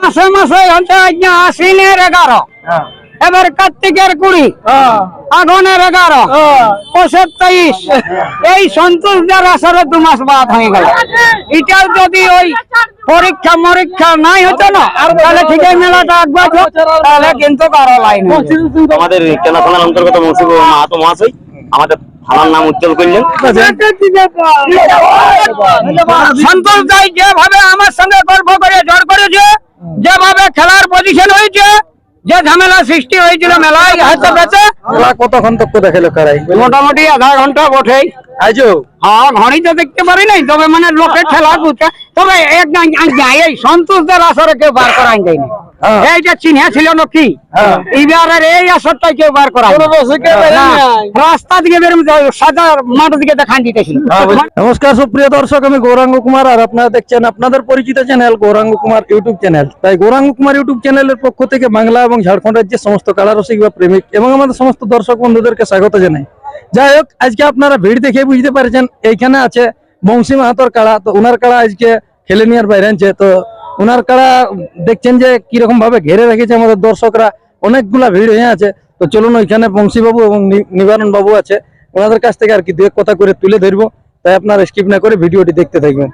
মাসে মাসে হচ্ছে আজ্ঞা আশ্বিনের 11, এবার কার্তিকের 20, আগুনের 11, পৌষের 23, এই সন্তোষদের আসরে 2 মাস বাদ হয়ে গেল। এটাও যদি ওই পরীক্ষা মরীক্ষা নাই হতো না তাহলে ঠিক এই মেলাটা একবার তাহলে কিন্তু কারো লাইন। আমাদের কেনা থানার অন্তর্গত মুন্সিফ মাহাতো মহাশয় আমাদের থানার নাম উজ্জ্বল করলেন। সন্তোষ দাই যেভাবে আমার সঙ্গে গল্প করে জোর করেছে, যেভাবে খেলার পজিশন হয়েছে, যে ঝামেলা সৃষ্টি হয়েছিল মেলায় হাতে বেঁচে কতক্ষণ তক দেখালো কারাই? মোটামুটি আধা ঘন্টা বটেই। আজও হ্যাঁ, ঘড়ি তো দেখতে পারি নাই, তবে মানে লোকের ঠেলা বুঝছে। তবে এই সন্তোষদের আসরে কেউ বার করাই যায়নি। এইটা চিহ্ন ছিল না কি এইবারের এই আসরটা কেউ বার করা রাস্তা দিকে বেরোম সাদা মাঠ দিকে দেখান দিতেছিল। নমস্কার সুপ্রিয় দর্শক, আমি গৌরাঙ্গ কুমার আর আপনারা দেখছেন আপনাদের পরিচিত channel Gauranga Kumar YouTube channel. তাই গৌরাঙ্গ কুমার ইউটিউব চ্যানেলের পক্ষ থেকে বাংলা এবং ঝাড়খণ্ড রাজ্যের সমস্ত কালারসিক বা প্রেমিক এবং আমাদের সমস্ত দর্শক বন্ধুদেরকে স্বাগত জানাই। যাই হোক, আজকে আপনারা ভিড় দেখে বুঝতে পারছেন এইখানে আছে বংশী মাহাতোর কাড়া। তো ওনার কাড়া আজকে খেলে নিয়ে বাইরে আনছে। তো ওনার কাড়া দেখছেন যে কিরকম ভাবে ঘেরে রেখেছে আমাদের দর্শকরা, অনেকগুলা ভিড় হয়ে আছে। তো চলুন ওইখানে বংশী বাবু এবং নিবারণ বাবু আছে, ওনাদের কাছ থেকে আর কি 2 কথা করে তুলে ধরবো। তাই আপনারা স্কিপ না করে ভিডিওটি দেখতে থাকবেন।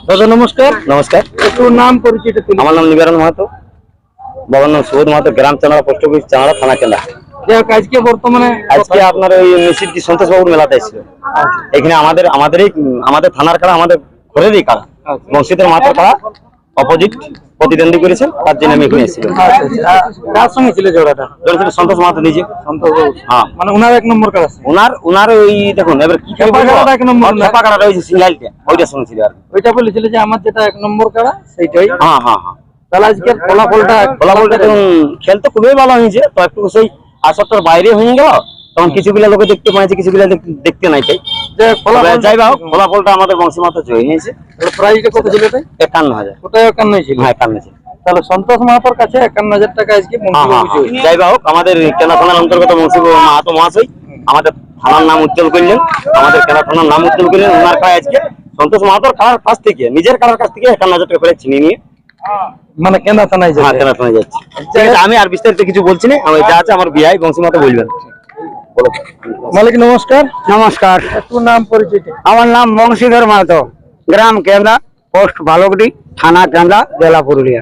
দাদা নমস্কার। নমস্কার। একটু নাম পরিচিত। আমার নাম নিবারণ মাহাতো, বাবার নাম সুবোধ মাহাতো, গ্রাম চাঁড়া, পোস্ট অফিস চাঁড়া, থানা কেলা। আজকে বর্তমানে আজকে আপনার ওই মিছিলটি সন্তোষ বাবুর মেলাতে এসেছিল। এখানে আমাদের থানার কাড়া, আমাদের ঘরেরই কাড়া, বংশীধর মাহাতোর কাড়া অপোজিট প্রতিদ্বন্দ্বী করেছেন, তার জন্য আমি এখানে এসেছিলাম। কার সঙ্গে ছিল জোড়াটা? জোড়া ছিল সন্তোষ মাহাতো নিজে। সন্তোষ বাবু, হ্যাঁ, মানে ওনার 1 নম্বর কাড়া। ওনার ওই দেখুন এবার কি খেপা কাড়াটা ওই সিঙ্গাইলটা ওইটার সঙ্গে ছিল আর ওইটা বলেছিল যে আমার যেটা 1 নম্বর কাড়া সেইটাই। হ্যাঁ হ্যাঁ হ্যাঁ। তাহলে আজকের ফলাফলটা দেখুন, খেল তো খুবই ভালো হয়েছে। তো একটু সেই আসরটার বাইরে হয়ে গেল, তখন কিছুগুলা লোকে দেখতে পাইছে, কিছুগুলা দেখতে নাই। তাই যাই হোক, ফলাফলটা আমাদের বংশী মাহাতো জয় হয়েছে। প্রাইসটা কত ছিল? 51,000। ওটাই 51 ছিল। হ্যাঁ 51 ছিল। তাহলে সন্তোষ মাহাতোর কাছে 51,000 টাকা আজকে যাই হোক, আমাদের কেনা থানার অন্তর্গত মুন্সিফ মাহাতো মহাশয় আমাদের থানার নাম উজ্জ্বল করলেন, আমাদের কেনা থানার নাম উজ্জ্বল করলেন। ওনার কাছে আজকে সন্তোষ মাহাতোর কাছ থেকে, নিজের কাছ থেকে 51,000 টাকা করে ছিনিয়ে নিয়ে মানে কেনা থানায় যাচ্ছে। কেনা থানায় যাচ্ছে। আমি আর বিস্তারিত কিছু বলছি না, আমি যা আছে আমার বিআই বংশী মাহাতো বলবেন। মালিক নমস্কার। নমস্কার। একটু নাম পরিচিত। আমার নাম বংশীধর মাহাতো, গ্রাম কেন্দ্রা, পোস্ট ভালুকডি, থানা কেন্দ্রা, জেলা পুরুলিয়া।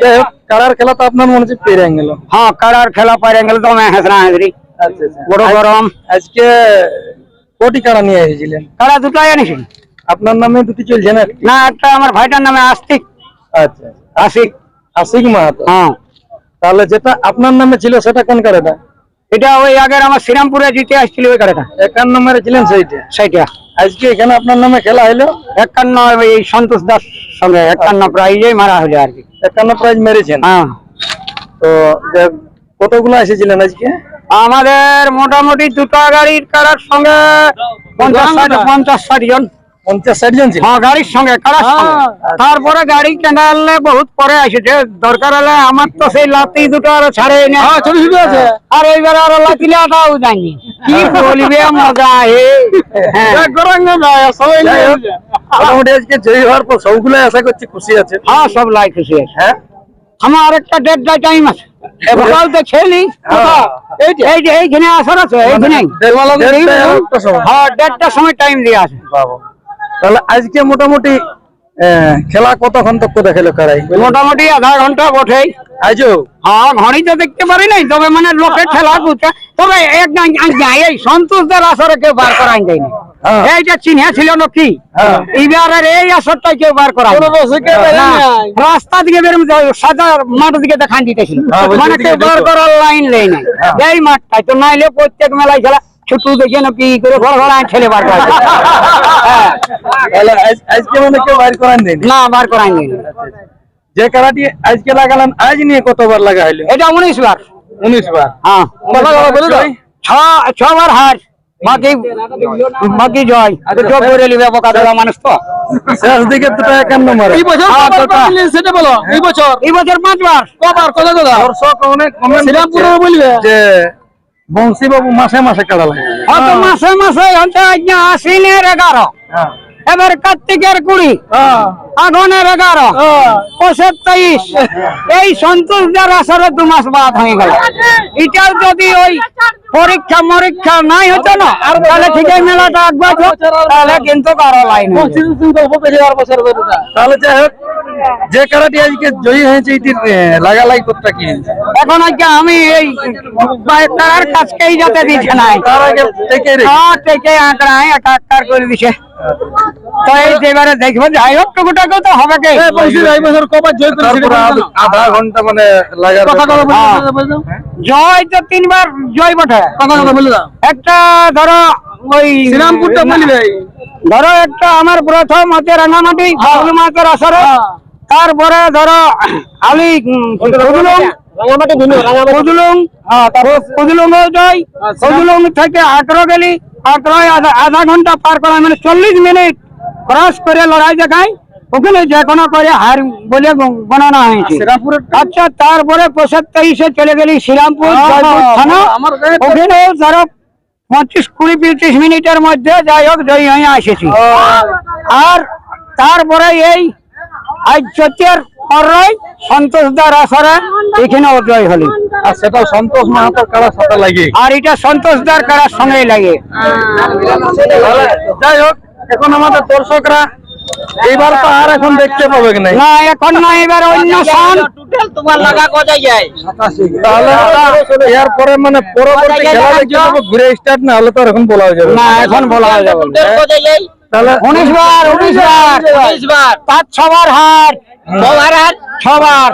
যাই হোক, কাড়ার খেলা তো আপনার মনে হচ্ছে পেরে গেল। হ্যাঁ, কাড়ার খেলা পাইরে গেল তো হেসরা হেসরি বড় গরম। আজকে কোটি কাড়া নিয়ে এসেছিলেন? কাড়া দুটাই আনিছি। আপনার নামে দুটি চলছে না? না, একটা আমার ভাইটার নামে আস্তিক। আচ্ছা, আশিক। আশিক মাহাতো। হ্যাঁ। তাহলে যেটা আপনার নামে ছিল সেটা কোন কাড়াটা? এটা ওই আগের আমার শ্রীরামপুরে জিতে আসছিল ওই কাড়াটা। 51 নম্বরে ছিলেন সেইটা। আজকে এখানে আপনার নামে খেলা হলো 51, এই সন্তোষ দাস সঙ্গে 51 প্রাইজে মারা হলো আর কি। 51 প্রাইজ মেরেছেন? হ্যাঁ। তো কতগুলো এসেছিলেন আজকে? আমাদের মোটামুটি 2টা গাড়ির কাড়ার সঙ্গে 50-60 জন। 50-60 জন ছিল? হ্যাঁ, গাড়ির সঙ্গে কাড়ার সঙ্গে। তারপরে গাড়ি কেনালে বহুত পরে আসেছে, দরকার হলে আমার তো সেই লাতি দুটো আর ছাড়ে না। আর এইবার আর লাতিলাটাও জানি কি বলবে, মজা। মোটামুটি আজকে জয়ী হওয়ার পর সবগুলো আশা করছি খুশি আছে। হ্যাঁ, সব লাই খুশি আছে। হ্যাঁ, আমার আরেকটা 1.5 টাইম আছে। এবার তো খেলি এইখানে আসার আছে, এইখানে 1.5টার সময় টাইম দিয়ে আছে। তাহলে আজকে মোটামুটি খেলা কতক্ষণ তক দেখালো কারাই? মোটামুটি আধা ঘন্টা বটেই। আজও? হ্যাঁ, ঘড়ি তো দেখতে পারি নাই, তবে মানে লোকের ঠেলা বুঝছে। তবে এই সন্তোষদের আসরে কেউ বার করাই যায়নি। এইটা চিহ্ন ছিল না কি এইবারের এই আসরটা কেউ বার করা রাস্তা দিকে বেরোম সাদা মাঠ দিকে দেখান দিতেছিল, মানে কেউ বার করার লাইন নেই নাই এই মাঠটাই। তো নাইলে প্রত্যেক মেলায় খেলা ছুটু দেখে না কি করে ঘর ঘর ছেলে বার করা। আজকে মানে কেউ বার করান নেই? না, বার করাই নেই। যে কাড়াটি আজকে লাগালেন, আজ নিয়ে কতবার লাগা হইলো? এটা 19 বার। 19 বার? হ্যাঁ, 6 বার হার, বাকি জয়। বোকা দেওয়া মানুষ তো। শেষ দিকে দুটো 51 নম্বর। এই বছর 5 বার। দর্শক অনেক কমেন্ট বলবে যে বংশী বাবু মাসে মাসে কাড়া লাগে। মাসে মাসে হচ্ছে আশ্বিনের 11, এবার কার্তিকের 20, আগুনের 11, পৌষের 23, এই সন্তোষদার আসরে 2 মাস বাদ হয়ে গেল। এটাও যদি ওই পরীক্ষা নাই হতো না, তাহলে ঠিক এই মেলাটা একবার তাহলে কিন্তু কারো লাইন তাহলে যাই হোক, যে কারাটি আজকে জয়ী হয়েছে এটির লাগালাই কথা কি? এখন আজকে আমি এই তার কাছকেই যেতে দিচ্ছে নাই, তার আগে থেকে থেকে আঁকড়ায় একাকার করে দিছে। তো এই এবারে দেখবো, যাই হোক টুকুটাকে তো হবে কে আধা ঘন্টা মানে লাগার জয় তো 3 বার জয় বটে। একটা ধরো ওই শ্রীরামপুরটা বলবে, ধরো একটা আমার প্রথম হচ্ছে রাঙামাটি বাবলু মাতার আসরে, তারপরে ধরো আলি কুদুলুং জয়, কুদুলুং থেকে আগ্রহ গেলি, আগ্রহে আধা ঘন্টা পার করা মানে 40 মিনিট ক্রস করে লড়াই দেখায়, ওখানে যে কোনো করে হার বলে বানানো হয়েছে। আচ্ছা, তারপরে 25 চলে গেলি শ্রীরামপুর থানা, ওখানে ধরো 25-20 মিনিটের মধ্যে যাই হোক জয়ী হয়ে এসেছি। আর তারপরে এই আজ চতিয়ার পরই সন্তোষদার আসরে এখানে জয় হলি, আর সেটা সন্তোষ মাহাতোর কারার সাথে লাগে, আর এটা সন্তোষদার কারার সঙ্গেই লাগে। যাই হোক, এখন আমাদের দর্শকরা এইবার তো আর এখন দেখতে পাবে না, না এখন না, এবার অন্য সান তোমার লাগা কোথায় যায়। তাহলে এরপরে মানে পরবর্তী খেলা দেখতে পাবো ঘুরে স্টার্ট, না হলে তো আর এখন বলা যাবে না, এখন বলা যাবে না। তাহলে 19 বার 5-6 বার হার, 6 বার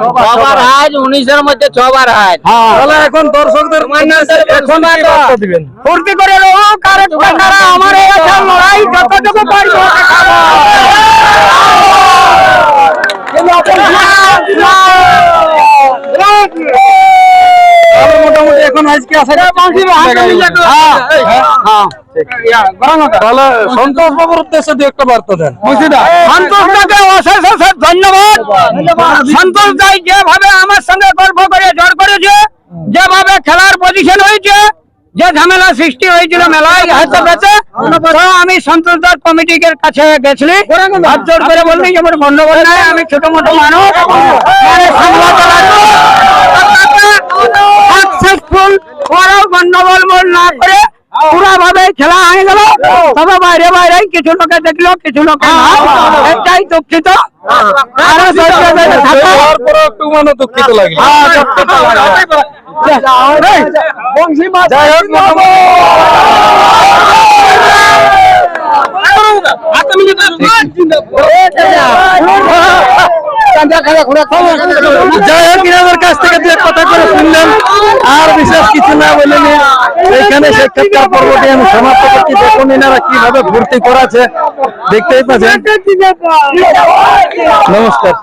19-এর মধ্যে 6 বার হার। তাহলে এখন দর্শকদের এখন কি বার্তা দিবেন? ফুর্তি করে রো, কারণ আমার এই লড়াই যতটুকু পারবো খাবো। তাহলে মোটামুটি এখন আজকে আসা তাহলে সন্তোষ বাবুর উদ্দেশ্যে দু একটা বার্তা দেন। সন্তোষদাকে অশেষ অশেষ ধন্যবাদ। সন্তোষ দাই যেভাবে আমার সঙ্গে গল্প করে জড় করেছে, যেভাবে খেলার পজিশন হয়েছে, যে ঝামেলা সৃষ্টি হয়েছিল মেলায় হয়তো বেঁচে, তো আমি সন্তোষদার কমিটির কাছে গেছিলি, হাত জোড় করে বললি যে আমার গন্ডগোল নাই, আমি ছোট মোটো মানুষ সাকসেসফুল, ওরাও গন্ডগোল মোল না করে পুরা ভাবে খেলা হয়ে গেল। তবে বাইরে বাইরে কিছু লোকে দেখলো, কিছু লোকে না, এটাই দুঃখিত। আরো ধৈর্য ধরে থাকো। তারপরে একটু মানে দুঃখিত লাগে। যাই হোক, যাই হোক, ইনাদের কাছ থেকে দু এক কথা করে শুনলেন, আর বিশেষ কিছু না বলে নিয়ে এখানে সাক্ষাৎকার পর্বটি আমি সমাপ্ত করছি। দেখুন ইনারা কিভাবে ভর্তি করাছে, দেখতেই পাচ্ছেন। নমস্কার।